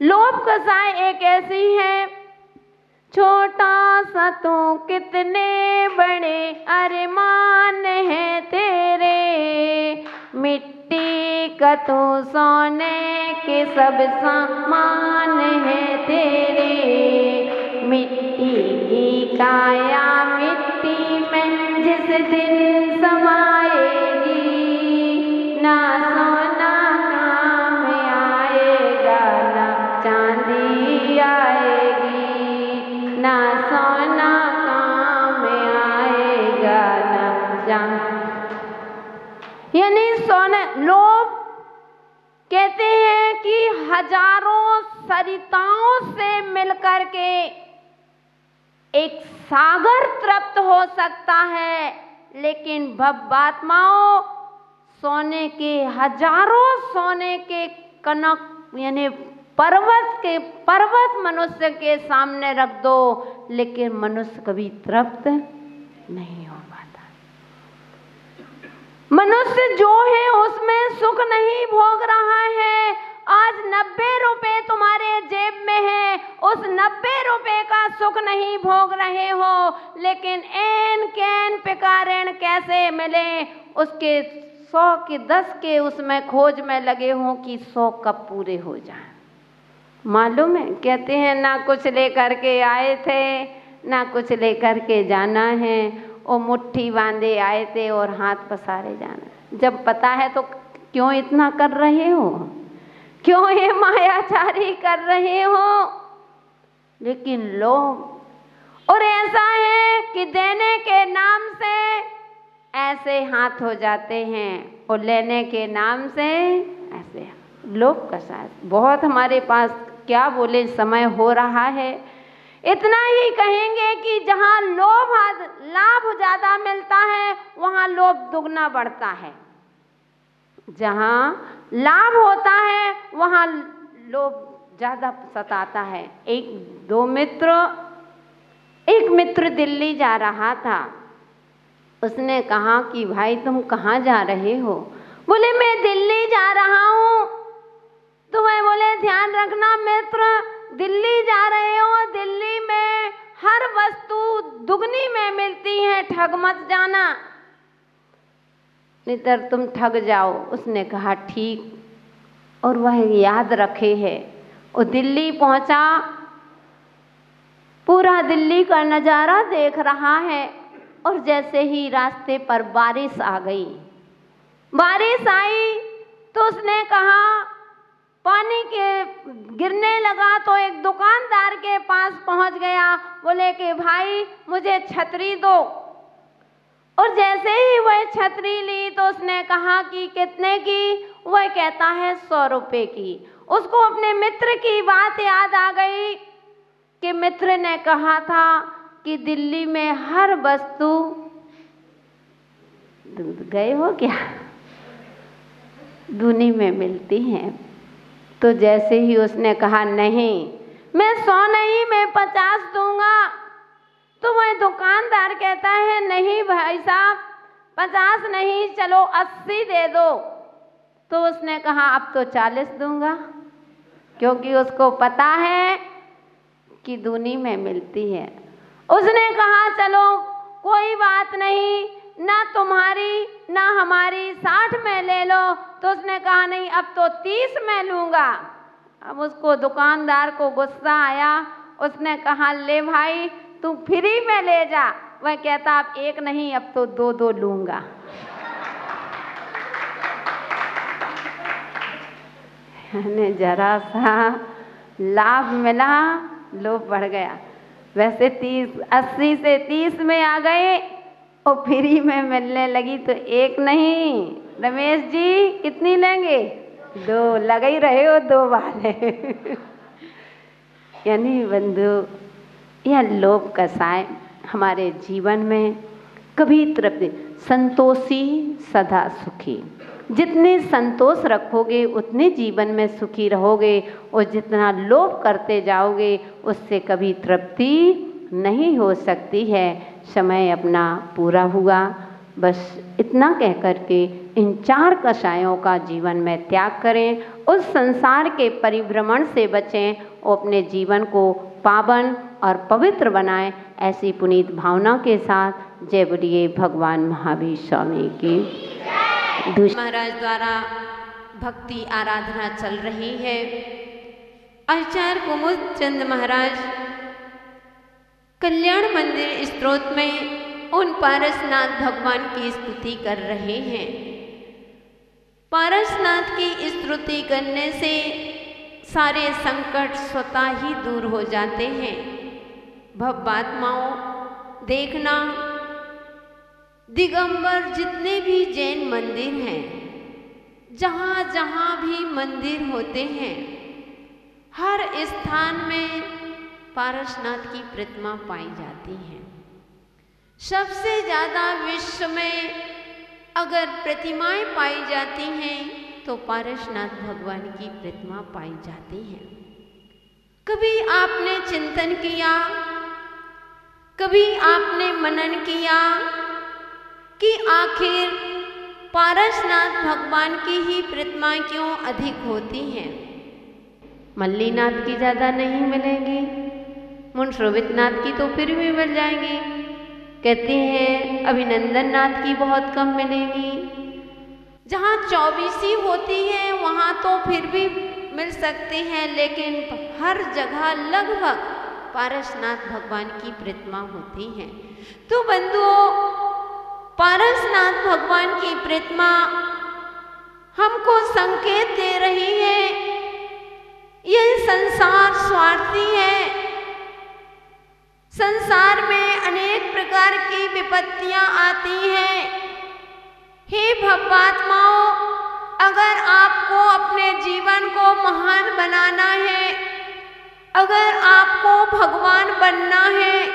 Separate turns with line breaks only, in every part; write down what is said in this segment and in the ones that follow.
लोभ कसाय एक ऐसी है, छोटा सा तू कितने बड़े अरमान है तेरे, मिट्टी का तू सोने के सब सामान है तेरे, मिट्टी की काया मिट्टी में जिस दिन समाएगी, ना सोना काम आएगा ना चांदी आएगी, ना सोना काम आएगा ना चांदी। यानी सोने, लोभ कहते हैं कि हजारों सरिताओं से मिलकर के एक सागर तृप्त हो सकता है, लेकिन भवात्माओं सोने के हजारों सोने के कनक यानी पर्वत मनुष्य के सामने रख दो, लेकिन मनुष्य कभी तृप्त नहीं हो पाता। मनुष्य जो है उसमें सुख नहीं भोग रहा है। आज 90 रुपए तुम्हारे जेब में है, उस 90 रुपए का सुख नहीं भोग रहे हो, लेकिन एन कैन पिकारण कैसे मिले, उसके 100 के 10 के उसमें खोज में लगे हों कि 100 कब पूरे हो जाए। मालूम है, कहते हैं ना कुछ लेकर के आए थे ना कुछ लेकर के जाना है, वो मुट्ठी बांधे आए थे और हाथ पसारे जाना। जब पता है तो क्यों इतना कर रहे हो, क्यों ये मायाचारी कर रहे हो? लेकिन लोग और ऐसा है कि देने के नाम से ऐसे हाथ हो जाते हैं और लेने के नाम से ऐसे। लोभ का साथ बहुत हमारे पास क्या बोले, समय हो रहा है। इतना ही कहेंगे कि जहाँ लाभ ज़्यादा मिलता है वहाँ लोभ दुगना बढ़ता है, जहाँ लाभ होता है वहाँ लोभ ज़्यादा सताता है। एक मित्र दिल्ली जा रहा था, उसने कहा कि भाई तुम कहाँ जा रहे हो? बोले मैं दिल्ली जा रहा हूँ। तो मैं बोले ध्यान रखना मित्र, दिल्ली जा रहे हो, दिल्ली में हर वस्तु दुगनी में मिलती है, ठग मत जाना, नहीं तो तुम ठग जाओ। उसने कहा ठीक, और वह याद रखे है। वो दिल्ली पहुंचा, पूरा दिल्ली का नज़ारा देख रहा है, और जैसे ही रास्ते पर बारिश आ गई, बारिश आई तो उसने कहा, पानी के गिरने लगा तो एक दुकानदार के पास पहुंच गया, बोले कि भाई मुझे छतरी दो। और जैसे ही वह छतरी ली तो उसने कहा कि कितने की? वह कहता है 100 रुपए की। उसको अपने मित्र की बात याद आ गई कि मित्र ने कहा था कि दिल्ली में हर वस्तु, गए हो क्या, दूनी में मिलती है। तो जैसे ही उसने कहा नहीं मैं 100 नहीं मैं 50 दूंगा, तो वह दुकानदार कहता है नहीं भाई साहब 50 नहीं, चलो 80 दे दो। तो उसने कहा अब तो 40 दूंगा, क्योंकि उसको पता है कि दूनी में मिलती है। उसने कहा चलो कोई बात नहीं, ना तुम्हारी ना हमारी 60 में ले लो। तो उसने कहा नहीं अब तो 30 में लूँगा। अब उसको दुकानदार को गुस्सा आया, उसने कहा ले भाई तू फ्री में ले जा। वह कहता अब एक नहीं अब तो 2 लूँगा। जरा सा लाभ मिला, लोभ बढ़ गया। वैसे 80 से 30 में आ गए और फ्री में मिलने लगी तो एक नहीं। रमेश जी कितनी लेंगे? 2, लगा ही रहे हो 2 वाले। यानी बंधु यह लोभ कसाय हमारे जीवन में कभी तृप्ति, संतोषी सदा सुखी। जितने संतोष रखोगे उतने जीवन में सुखी रहोगे, और जितना लोभ करते जाओगे उससे कभी तृप्ति नहीं हो सकती है। समय अपना पूरा हुआ। बस इतना कह कर के इन 4 कषायों का जीवन में त्याग करें, उस संसार के परिभ्रमण से बचें और अपने जीवन को पावन और पवित्र बनाएं। ऐसी पुनीत भावना के साथ जय बोलिए भगवान महावीर स्वामी की। महाराज द्वारा भक्ति आराधना चल रही है। आचार्य कुमुद चंद महाराज कल्याण मंदिर स्तोत्र में उन पारसनाथ भगवान की स्तुति कर रहे हैं। पारसनाथ की स्तुति करने से सारे संकट स्वतः ही दूर हो जाते हैं। भव्यात्माओं देखना, दिगंबर जितने भी जैन मंदिर हैं, जहाँ जहाँ भी मंदिर होते हैं, हर स्थान में पारसनाथ की प्रतिमा पाई जाती है। सबसे ज़्यादा विश्व में अगर प्रतिमाएं पाई जाती हैं तो पारसनाथ भगवान की प्रतिमा पाई जाती है। कभी आपने चिंतन किया, कभी आपने मनन किया कि आखिर पारसनाथ भगवान की ही प्रतिमा क्यों अधिक होती हैं? मल्लीनाथ की ज़्यादा नहीं मिलेंगी, मुनशोभितनाथ की तो फिर भी मिल जाएंगी। कहते हैं अभिनंदन नाथ की बहुत कम मिलेगी। जहाँ 24 होती है वहाँ तो फिर भी मिल सकते हैं, लेकिन हर जगह लगभग पारसनाथ भगवान की प्रतिमा होती है। तो बंधुओं, पारसनाथ भगवान की प्रतिमा हमको संकेत दे रही है, यह संसार स्वार्थी है। संसार में अनेक प्रकार की विपत्तियां आती हैं। हे भव्यात्माओं, अगर आपको अपने जीवन को महान बनाना है, अगर आपको भगवान बनना है,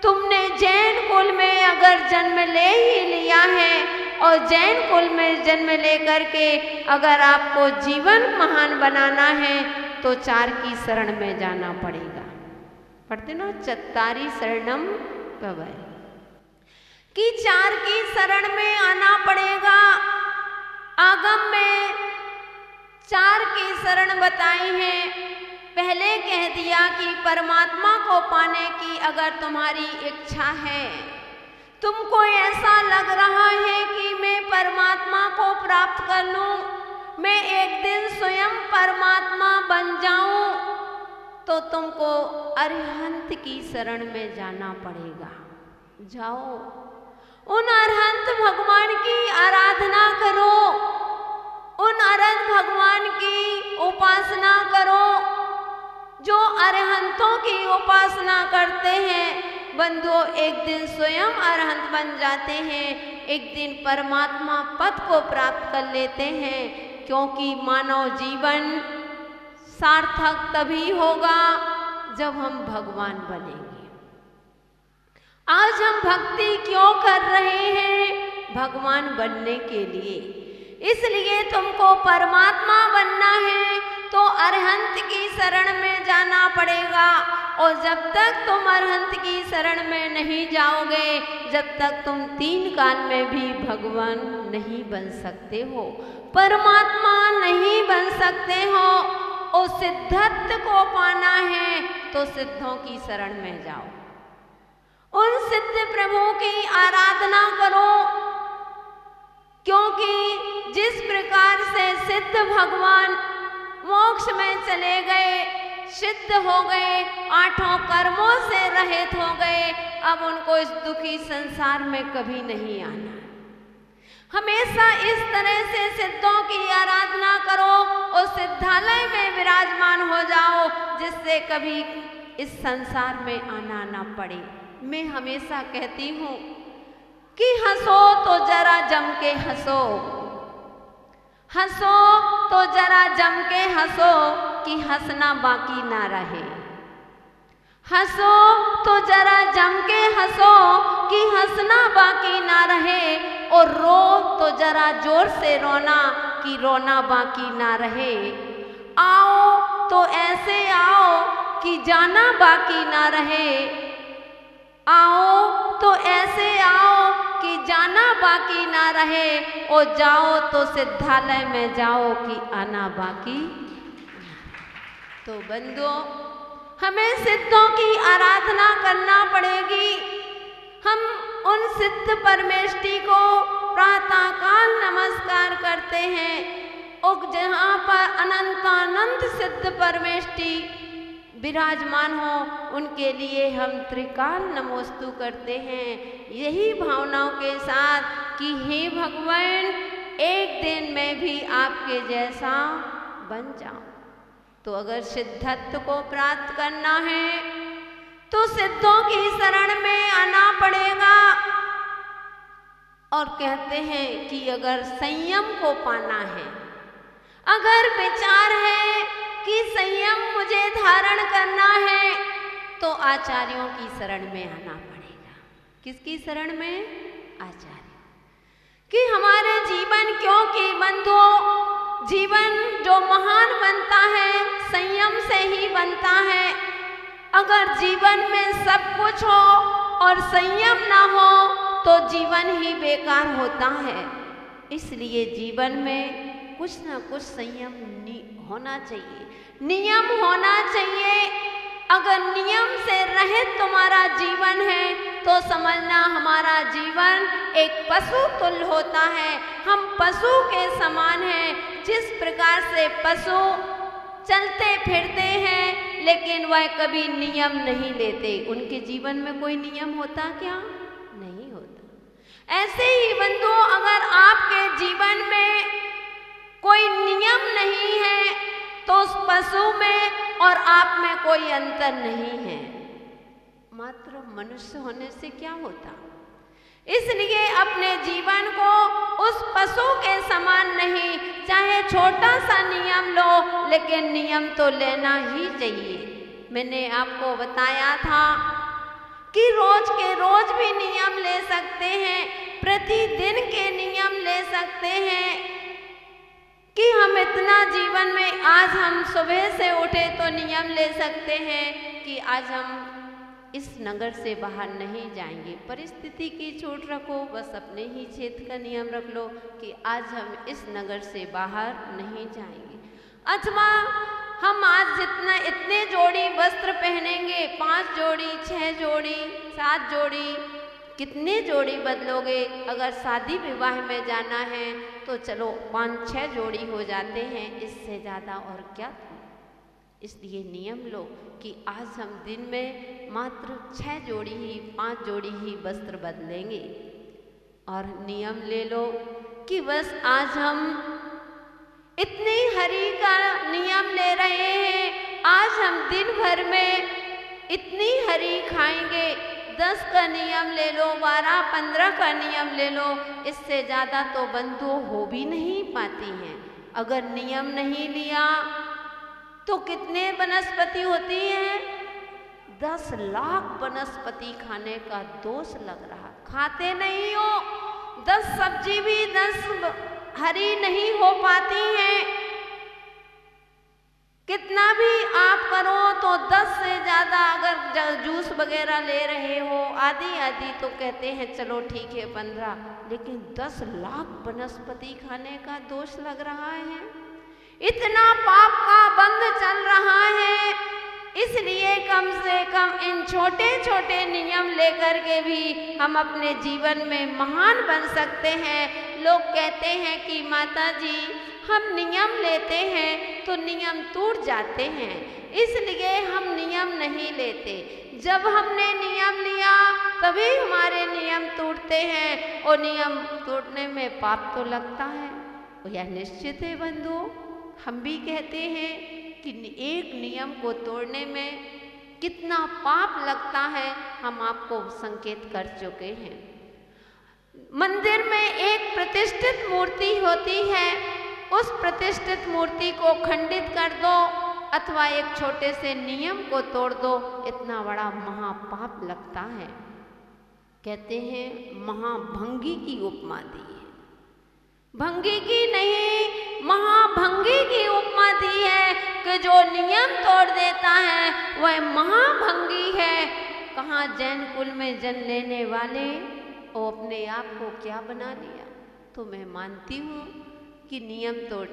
तुमने जैन कुल में अगर जन्म ले ही लिया है और जैन कुल में जन्म लेकर के अगर आपको जीवन महान बनाना है तो 4 की शरण में जाना पड़ेगा। पढ़ते ना, चत्तारी शरणम भवै, कि 4 की शरण में आना पड़ेगा। आगम में 4 की शरण बताई है। पहले कह दिया कि परमात्मा को पाने की अगर तुम्हारी इच्छा है, तुमको ऐसा लग रहा है कि मैं परमात्मा को प्राप्त कर लूं, मैं एक दिन स्वयं परमात्मा बन जाऊं, तो तुमको अरहंत की शरण में जाना पड़ेगा। जाओ, उन अरहंत भगवान की आराधना करो, उन अरहंत भगवान की उपासना करो। जो अरहंतों की उपासना करते हैं बंधुओं, एक दिन स्वयं अरहंत बन जाते हैं, एक दिन परमात्मा पद को प्राप्त कर लेते हैं। क्योंकि मानव जीवन सार्थक तभी होगा जब हम भगवान बनेंगे। आज हम भक्ति क्यों कर रहे हैं? भगवान बनने के लिए। इसलिए तुमको परमात्मा बनना है तो अरहंत की शरण में जाना पड़ेगा। और जब तक तुम अरहंत की शरण में नहीं जाओगे, जब तक तुम 3 काल में भी भगवान नहीं बन सकते हो, परमात्मा नहीं बन सकते हो। और सिद्धत्व को पाना है तो सिद्धों की शरण में जाओ, उन सिद्ध प्रभु की आराधना करो। क्योंकि जिस प्रकार से सिद्ध भगवान मोक्ष में चले गए, सिद्ध हो गए, 8 कर्मों से रहित हो गए, अब उनको इस दुखी संसार में कभी नहीं आना। हमेशा इस तरह से सिद्धों की आराधना करो और सिद्धालय में विराजमान हो जाओ, जिससे कभी इस संसार में आना ना पड़े। मैं हमेशा कहती हूँ कि हंसो तो जरा जम के हंसो, हंसो तो जरा जम के हंसो कि हंसना बाकी ना रहे। हंसो तो जरा जम के हंसो कि हंसना बाकी ना रहे। और रो तो जरा जोर से रोना कि रोना बाकी ना रहे। आओ तो ऐसे आओ कि जाना बाकी ना रहे। आओ तो ऐसे आओ कि जाना बाकी ना रहे, ओ जाओ तो सिद्धालय में जाओ कि आना बाकी। तो बंधुओं, हमें सिद्धों की आराधना करना पड़ेगी। हम उन सिद्ध परमेष्टि को प्रातः काल नमस्कार करते हैं, और जहाँ पर अनंतानंत सिद्ध परमेष्टि विराजमान हो उनके लिए हम त्रिकाल नमोस्तु करते हैं, यही भावनाओं के साथ कि हे भगवान, एक दिन मैं भी आपके जैसा बन जाऊं। तो अगर सिद्धत्व को प्राप्त करना है तो सिद्धों की शरण में आना पड़ेगा। और कहते हैं कि अगर संयम को पाना है, अगर विचार है कि संयम मुझे धारण करना है, तो आचार्यों की शरण में आना पड़ेगा। किसकी शरण में? आचार्य। कि हमारे जीवन, क्योंकि बंधुओं, जीवन जो महान बनता है संयम से ही बनता है। अगर जीवन में सब कुछ हो और संयम ना हो तो जीवन ही बेकार होता है। इसलिए जीवन में कुछ ना कुछ संयम होना चाहिए, नियम होना चाहिए। अगर नियम से रहित तुम्हारा जीवन है तो समझना हमारा जीवन एक पशु तुल्य होता है। हम पशु के समान हैं। जिस प्रकार से पशु चलते फिरते हैं लेकिन वह कभी नियम नहीं लेते, उनके जीवन में कोई नियम होता क्या? नहीं होता। ऐसे ही बंधुओं, अगर आपके जीवन में कोई नियम नहीं है तो उस पशु में और आप में कोई अंतर नहीं है। मात्र मनुष्य होने से क्या होता? इसलिए अपने जीवन को उस पशु के समान नहीं, चाहे छोटा सा नियम लो लेकिन नियम तो लेना ही चाहिए। मैंने आपको बताया था कि रोज के रोज भी नियम ले सकते हैं, प्रतिदिन के नियम ले सकते हैं। कि हम इतना जीवन में, आज हम सुबह से उठे तो नियम ले सकते हैं कि आज हम इस नगर से बाहर नहीं जाएंगे। परिस्थिति की छूट रखो, बस अपने ही क्षेत्र का नियम रख लो कि आज हम इस नगर से बाहर नहीं जाएंगे। अथवा हम आज इतने जोड़ी वस्त्र पहनेंगे, 5 जोड़ी, 6 जोड़ी, 7 जोड़ी, कितने जोड़ी बदलोगे? अगर शादी विवाह में जाना है तो चलो 5-6 जोड़ी हो जाते हैं, इससे ज़्यादा और क्या। इसलिए नियम लो कि आज हम दिन में मात्र 6 जोड़ी ही, 5 जोड़ी ही वस्त्र बदलेंगे। और नियम ले लो कि बस आज हम इतनी हरी का नियम ले रहे हैं, आज हम दिन भर में इतनी हरी खाएंगे। 10 का नियम ले लो, 12-15 का नियम ले लो, इससे ज़्यादा तो बंधु हो भी नहीं पाती हैं। अगर नियम नहीं लिया तो कितने वनस्पति होती हैं? 10 लाख वनस्पति खाने का दोष लग रहा। खाते नहीं हो, 10 सब्जी भी 10 हरी नहीं हो पाती हैं। कितना भी आप करो तो 10 से ज़्यादा अगर जूस वगैरह ले रहे हो, आधी आधी तो कहते हैं चलो ठीक है 15, लेकिन 10 लाख वनस्पति खाने का दोष लग रहा है। इतना पाप का बंध चल रहा है। इसलिए कम से कम इन छोटे छोटे नियम लेकर के भी हम अपने जीवन में महान बन सकते हैं। लोग कहते हैं कि माता जी हम नियम लेते हैं तो नियम टूट जाते हैं, इसलिए हम नियम नहीं लेते। जब हमने नियम लिया तभी हमारे नियम टूटते हैं, और नियम टूटने में पाप तो लगता है, यह निश्चित है बंधु। हम भी कहते हैं कि एक नियम को तोड़ने में कितना पाप लगता है, हम आपको संकेत कर चुके हैं। मंदिर में एक प्रतिष्ठित मूर्ति होती है, उस प्रतिष्ठित मूर्ति को खंडित कर दो अथवा एक छोटे से नियम को तोड़ दो, इतना बड़ा महापाप लगता है। कहते हैं महाभंगी की उपमा दी है, भंगी की नहीं महाभंगी की उपमा दी है कि जो नियम तोड़ देता है वह महाभंगी है। कहाँ जैन कुल में जन्म लेने वाले वो अपने आप को क्या बना लिया। तो मैं मानती हूँ कि नियम तोड़,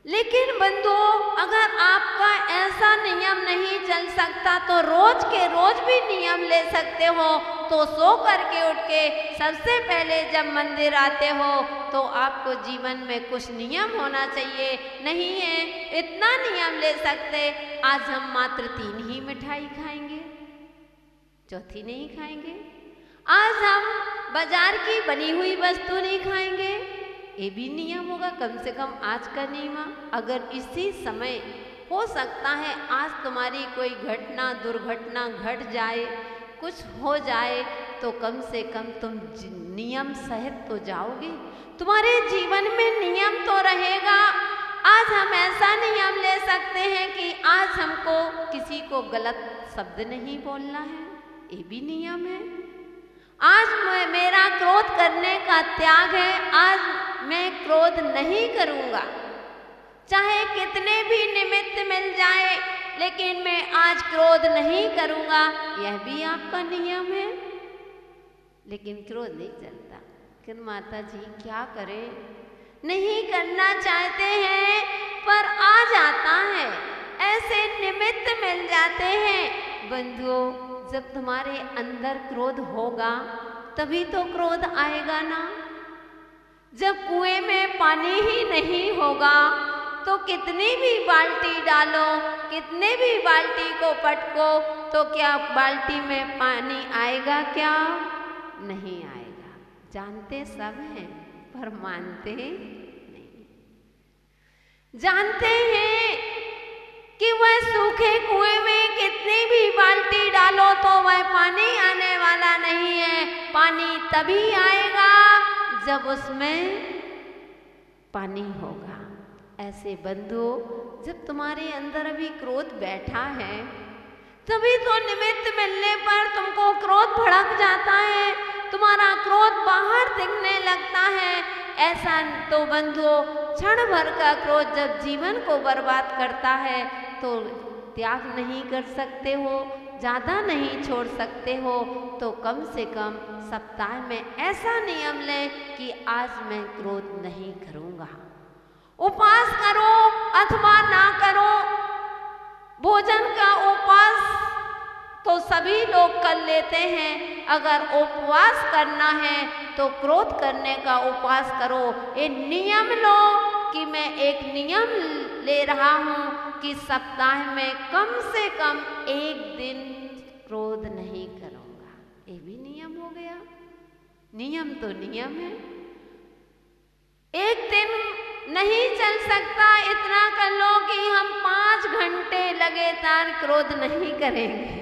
लेकिन बंधुओं अगर आपका ऐसा नियम नहीं चल सकता तो रोज के रोज भी नियम ले सकते हो। तो सो करके उठ के सबसे पहले जब मंदिर आते हो तो आपको जीवन में कुछ नियम होना चाहिए। नहीं है इतना नियम ले सकते, आज हम मात्र 3 ही मिठाई खाएंगे, चौथी नहीं खाएंगे। आज हम बाजार की बनी हुई वस्तु नहीं खाएंगे, ये भी नियम होगा। कम से कम आज का नियम, अगर इसी समय हो सकता है आज तुम्हारी कोई घटना दुर्घटना घट जाए, कुछ हो जाए, तो कम से कम तुम नियम सहित तो जाओगे, तुम्हारे जीवन में नियम तो रहेगा। आज हम ऐसा नियम ले सकते हैं कि आज हमको किसी को गलत शब्द नहीं बोलना है, ये भी नियम है। आज मेरा क्रोध करने का त्याग है, आज मैं क्रोध नहीं करूँगा, चाहे कितने भी निमित्त मिल जाए, लेकिन मैं आज क्रोध नहीं करूँगा, यह भी आपका नियम है। लेकिन क्रोध नहीं चलता, कि माता जी क्या करें, नहीं करना चाहते हैं पर आ जाता है, ऐसे निमित्त मिल जाते हैं। बंधुओं जब तुम्हारे अंदर क्रोध होगा तभी तो क्रोध आएगा ना। जब कुएं में पानी ही नहीं होगा तो कितनी भी बाल्टी डालो, कितने भी बाल्टी को पटको, तो क्या बाल्टी में पानी आएगा? क्या नहीं आएगा। जानते सब हैं पर मानते नहीं। जानते हैं कि वह सूखे कुएं में कितनी भी बाल्टी डालो तो वह पानी आने वाला नहीं है। पानी तभी आएगा जब उसमें पानी होगा। ऐसे बंधुओं जब तुम्हारे अंदर अभी क्रोध बैठा है तभी तो निमित्त मिलने पर तुमको क्रोध भड़क जाता है, तुम्हारा क्रोध बाहर दिखने लगता है। ऐसा तो बंधुओं क्षण भर का क्रोध जब जीवन को बर्बाद करता है तो त्याग नहीं कर सकते हो, ज़्यादा नहीं छोड़ सकते हो, तो कम से कम सप्ताह में ऐसा नियम लें कि आज मैं क्रोध नहीं करूँगा। उपवास करो अथवा ना करो, भोजन का उपवास तो सभी लोग कर लेते हैं, अगर उपवास करना है तो क्रोध करने का उपवास करो। ये नियम लो कि मैं एक नियम ले रहा हूँ कि सप्ताह में कम से कम 1 दिन क्रोध नहीं करूँगा, ये भी नियम हो गया। नियम तो नियम है, 1 दिन नहीं चल सकता, इतना कर लो कि हम 5 घंटे लगातार क्रोध नहीं करेंगे।